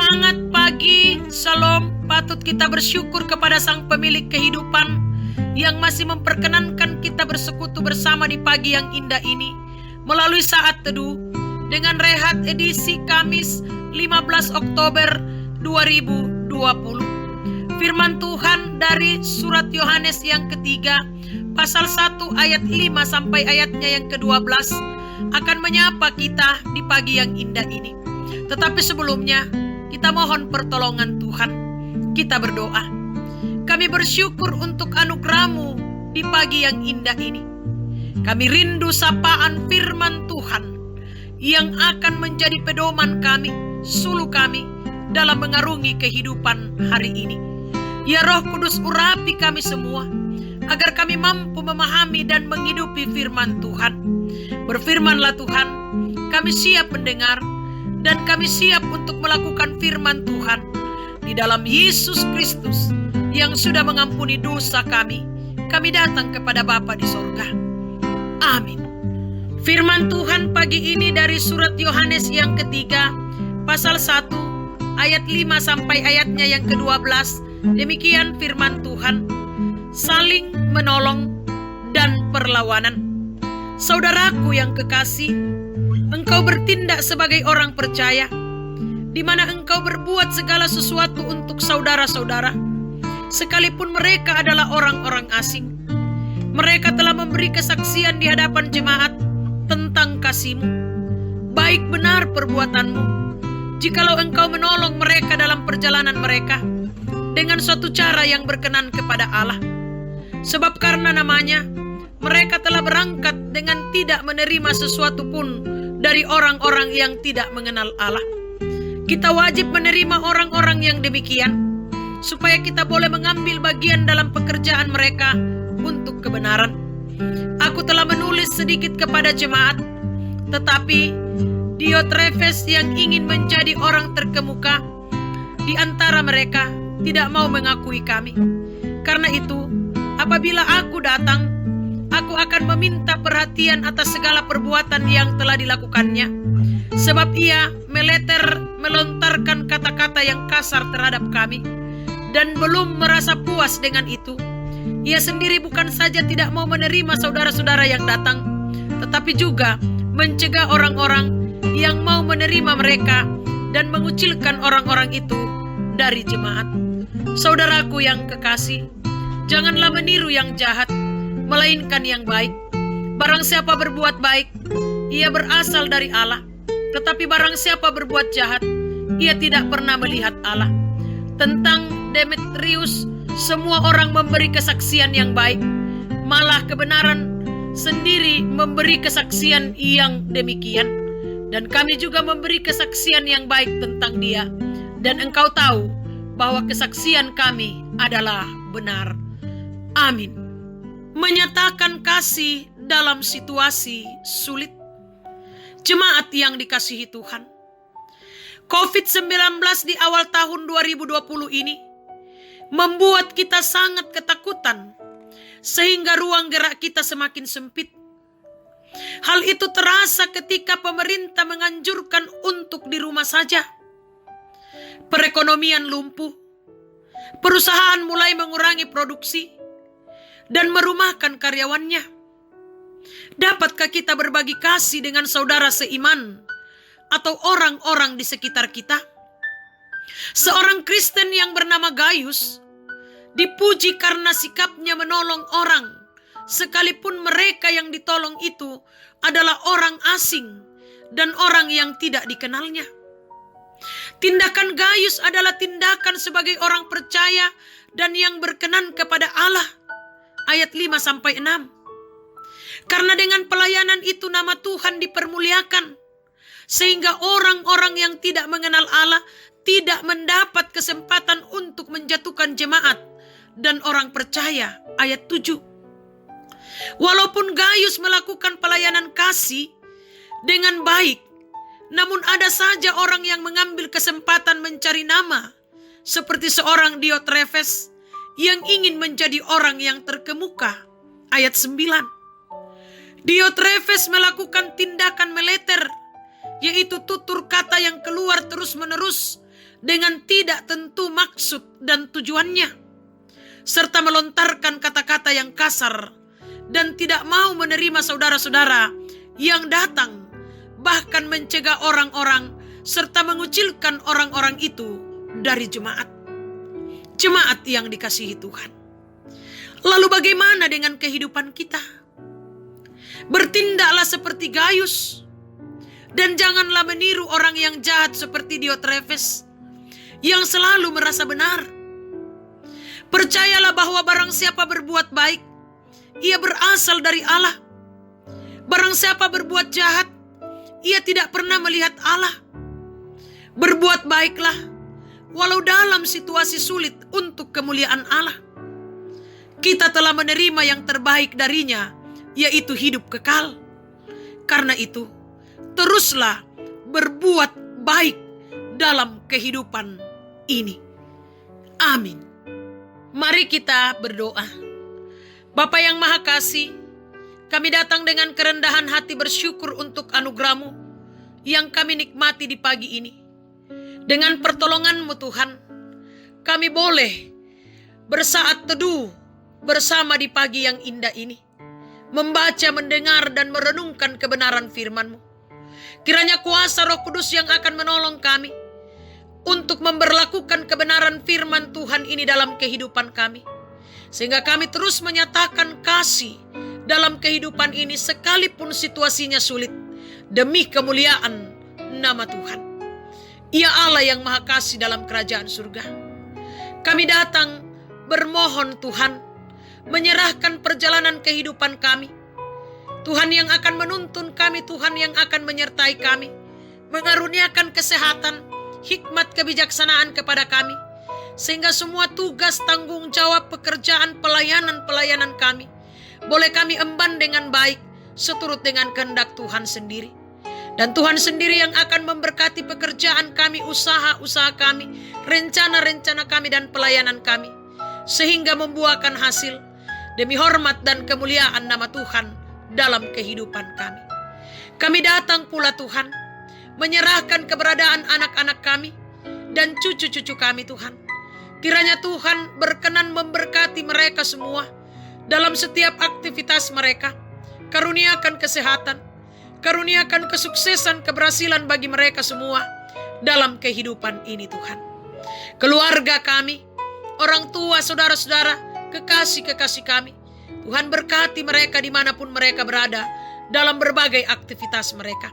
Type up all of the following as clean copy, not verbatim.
Semangat pagi, salam. Patut kita bersyukur kepada Sang Pemilik kehidupan yang masih memperkenankan kita bersekutu bersama di pagi yang indah ini melalui saat teduh dengan rehat edisi Kamis 15 Oktober 2020. Firman Tuhan dari surat Yohanes yang ketiga, pasal 1 ayat 5 sampai ayatnya yang ke-12 akan menyapa kita di pagi yang indah ini. Tetapi sebelumnya, kita mohon pertolongan Tuhan. Kita berdoa. Kami bersyukur untuk anugerah-Mu di pagi yang indah ini. Kami rindu sapaan firman Tuhan yang akan menjadi pedoman kami, suluh kami dalam mengarungi kehidupan hari ini. Ya Roh Kudus, urapi kami semua agar kami mampu memahami dan menghidupi firman Tuhan. Berfirmanlah Tuhan, kami siap mendengar dan kami siap untuk melakukan firman Tuhan di dalam Yesus Kristus yang sudah mengampuni dosa kami. Kami datang kepada Bapa di sorga. Amin. Firman Tuhan pagi ini dari surat Yohanes yang ketiga, pasal 1 ayat 5 sampai ayatnya yang ke-12. Demikian firman Tuhan, saling menolong dan perlawanan. Saudaraku yang kekasih, engkau bertindak sebagai orang percaya, di mana engkau berbuat segala sesuatu untuk saudara-saudara, sekalipun mereka adalah orang-orang asing. Mereka telah memberi kesaksian di hadapan jemaat tentang kasih-Mu. Baik benar perbuatanmu, jikalau engkau menolong mereka dalam perjalanan mereka dengan suatu cara yang berkenan kepada Allah. Sebab karena namanya, mereka telah berangkat dengan tidak menerima sesuatu pun dari orang-orang yang tidak mengenal Allah. Kita wajib menerima orang-orang yang demikian, supaya kita boleh mengambil bagian dalam pekerjaan mereka untuk kebenaran. Aku telah menulis sedikit kepada jemaat, tetapi Diotrefes yang ingin menjadi orang terkemuka di antara mereka tidak mau mengakui kami. Karena itu, apabila aku datang, aku akan meminta perhatian atas segala perbuatan yang telah dilakukannya, sebab ia melontarkan kata-kata yang kasar terhadap kami, dan belum merasa puas dengan itu. Ia sendiri bukan saja tidak mau menerima saudara-saudara yang datang, tetapi juga mencegah orang-orang yang mau menerima mereka dan mengucilkan orang-orang itu dari jemaat. Saudaraku yang kekasih, janganlah meniru yang jahat, melainkan yang baik. Barang siapa berbuat baik, ia berasal dari Allah. Tetapi barang siapa berbuat jahat, ia tidak pernah melihat Allah. Tentang Demetrius, semua orang memberi kesaksian yang baik, malah kebenaran sendiri memberi kesaksian yang demikian. Dan kami juga memberi kesaksian yang baik tentang dia. Dan engkau tahu bahwa kesaksian kami adalah benar. Amin. Menyatakan kasih dalam situasi sulit. Jemaat yang dikasihi Tuhan, COVID-19 di awal tahun 2020 ini membuat kita sangat ketakutan, sehingga ruang gerak kita semakin sempit. Hal itu terasa ketika pemerintah menganjurkan untuk di rumah saja. Perekonomian lumpuh, perusahaan mulai mengurangi produksi dan merumahkan karyawannya. Dapatkah kita berbagi kasih dengan saudara seiman atau orang-orang di sekitar kita? Seorang Kristen yang bernama Gaius dipuji karena sikapnya menolong orang, sekalipun mereka yang ditolong itu adalah orang asing dan orang yang tidak dikenalnya. Tindakan Gaius adalah tindakan sebagai orang percaya dan yang berkenan kepada Allah. Ayat 5-6. Karena dengan pelayanan itu nama Tuhan dipermuliakan, sehingga orang-orang yang tidak mengenal Allah tidak mendapat kesempatan untuk menjatuhkan jemaat dan orang percaya. Ayat 7. Walaupun Gaius melakukan pelayanan kasih dengan baik, namun ada saja orang yang mengambil kesempatan mencari nama, seperti seorang Diotrefes yang ingin menjadi orang yang terkemuka. Ayat 9. Diotrefes melakukan tindakan meleter, yaitu tutur kata yang keluar terus-menerus dengan tidak tentu maksud dan tujuannya, serta melontarkan kata-kata yang kasar dan tidak mau menerima saudara-saudara yang datang, bahkan mencegah orang-orang serta mengucilkan orang-orang itu dari jemaat. Jemaat yang dikasihi Tuhan. Lalu bagaimana dengan kehidupan kita? Bertindaklah seperti Gaius, dan janganlah meniru orang yang jahat seperti Diotrefes yang selalu merasa benar. Percayalah bahwa barang siapa berbuat baik, ia berasal dari Allah. Barang siapa berbuat jahat, ia tidak pernah melihat Allah. Berbuat baiklah, walau dalam situasi sulit untuk kemuliaan Allah. Kita telah menerima yang terbaik darinya, yaitu hidup kekal. Karena itu, teruslah berbuat baik dalam kehidupan ini. Amin. Mari kita berdoa. Bapa yang Maha Kasih, kami datang dengan kerendahan hati bersyukur untuk anugerah-Mu yang kami nikmati di pagi ini. Dengan pertolongan-Mu Tuhan, kami boleh bersaat teduh bersama di pagi yang indah ini, membaca, mendengar, dan merenungkan kebenaran firman-Mu. Kiranya kuasa Roh Kudus yang akan menolong kami untuk memberlakukan kebenaran firman Tuhan ini dalam kehidupan kami, sehingga kami terus menyatakan kasih dalam kehidupan ini sekalipun situasinya sulit, demi kemuliaan nama Tuhan. Ia Allah yang Maha Kasih dalam kerajaan surga. Kami datang bermohon Tuhan, menyerahkan perjalanan kehidupan kami. Tuhan yang akan menuntun kami, Tuhan yang akan menyertai kami, mengaruniakan kesehatan, hikmat, kebijaksanaan kepada kami, sehingga semua tugas, tanggung jawab, pekerjaan, pelayanan kami boleh kami emban dengan baik, seturut dengan kehendak Tuhan sendiri. Dan Tuhan sendiri yang akan memberkati pekerjaan kami, usaha-usaha kami, rencana-rencana kami, dan pelayanan kami, sehingga membuahkan hasil demi hormat dan kemuliaan nama Tuhan dalam kehidupan kami. Kami datang pula Tuhan, menyerahkan keberadaan anak-anak kami dan cucu-cucu kami Tuhan. Kiranya Tuhan berkenan memberkati mereka semua dalam setiap aktivitas mereka. Karuniakan kesehatan, karuniakan kesuksesan, keberhasilan bagi mereka semua dalam kehidupan ini Tuhan. Keluarga kami, orang tua, saudara-saudara, kekasih-kekasih kami, Tuhan berkati mereka dimanapun mereka berada dalam berbagai aktivitas mereka.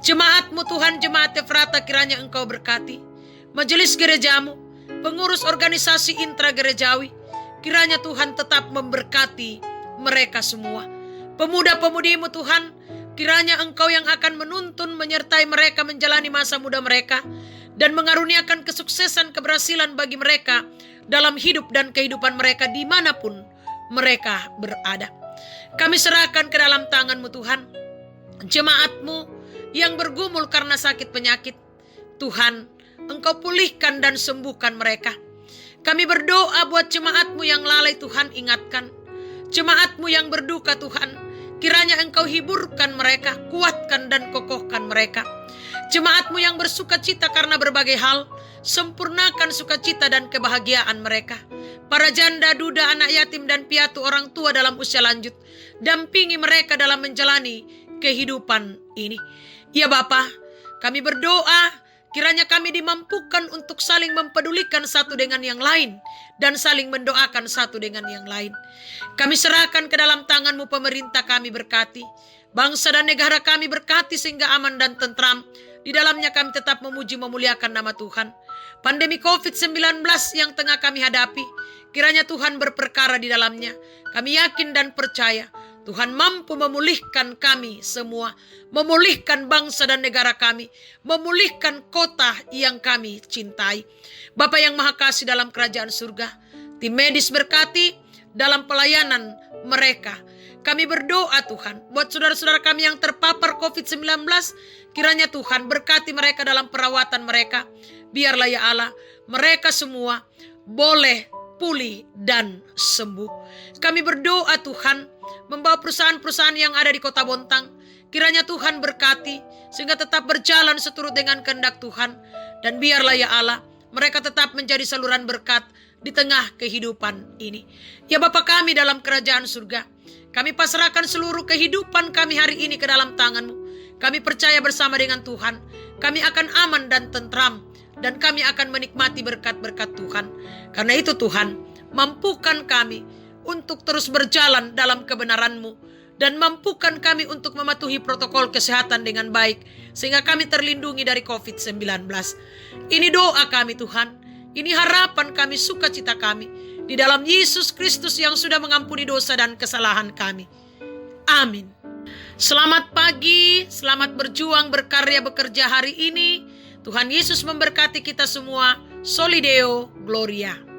Jemaat-Mu Tuhan, jemaat Efrata, kiranya Engkau berkati. Majelis gerejamu, pengurus organisasi intragerejawi, kiranya Tuhan tetap memberkati mereka semua. Pemuda-pemudi-Mu Tuhan, kiranya Engkau yang akan menuntun, menyertai mereka menjalani masa muda mereka, dan mengaruniakan kesuksesan, keberhasilan bagi mereka dalam hidup dan kehidupan mereka dimanapun mereka berada. Kami serahkan ke dalam tangan-Mu Tuhan, jemaat-Mu yang bergumul karena sakit penyakit. Tuhan, Engkau pulihkan dan sembuhkan mereka. Kami berdoa buat jemaat-Mu yang lalai, Tuhan ingatkan. Jemaat-Mu yang berduka Tuhan, kiranya Engkau hiburkan mereka, kuatkan dan kokohkan mereka. Jemaat-Mu yang bersuka cita karena berbagai hal, sempurnakan sukacita dan kebahagiaan mereka. Para janda, duda, anak yatim, dan piatu orang tua dalam usia lanjut, dampingi mereka dalam menjalani kehidupan ini. Ya Bapa, kami berdoa, kiranya kami dimampukan untuk saling mempedulikan satu dengan yang lain, dan saling mendoakan satu dengan yang lain. Kami serahkan ke dalam tangan-Mu pemerintah kami, berkati. Bangsa dan negara kami berkati sehingga aman dan tentram. Di dalamnya kami tetap memuji memuliakan nama Tuhan. Pandemi COVID-19 yang tengah kami hadapi, kiranya Tuhan berperkara di dalamnya. Kami yakin dan percaya Tuhan mampu memulihkan kami semua, memulihkan bangsa dan negara kami, memulihkan kota yang kami cintai. Bapa yang Maha Kasih dalam kerajaan surga, tim medis berkati dalam pelayanan mereka. Kami berdoa Tuhan, buat saudara-saudara kami yang terpapar COVID-19, kiranya Tuhan berkati mereka dalam perawatan mereka. Biarlah ya Allah, mereka semua boleh pulih dan sembuh. Kami berdoa Tuhan, membawa perusahaan-perusahaan yang ada di Kota Bontang, Kiranya Tuhan berkati sehingga tetap berjalan seturut dengan kehendak Tuhan. Dan biarlah ya Allah, mereka tetap menjadi saluran berkat di tengah kehidupan ini. Ya Bapa kami dalam kerajaan surga, kami pasrahkan seluruh kehidupan kami hari ini ke dalam tangan-Mu. Kami percaya bersama dengan Tuhan, kami akan aman dan tentram, dan kami akan menikmati berkat-berkat Tuhan. Karena itu Tuhan, mampukan kami untuk terus berjalan dalam kebenaran-Mu, dan mampukan kami untuk mematuhi protokol kesehatan dengan baik, sehingga kami terlindungi dari COVID-19. Ini doa kami Tuhan, ini harapan kami, sukacita kami, di dalam Yesus Kristus yang sudah mengampuni dosa dan kesalahan kami. Amin. Selamat pagi, selamat berjuang, berkarya, bekerja hari ini. Tuhan Yesus memberkati kita semua. Soli Deo Gloria.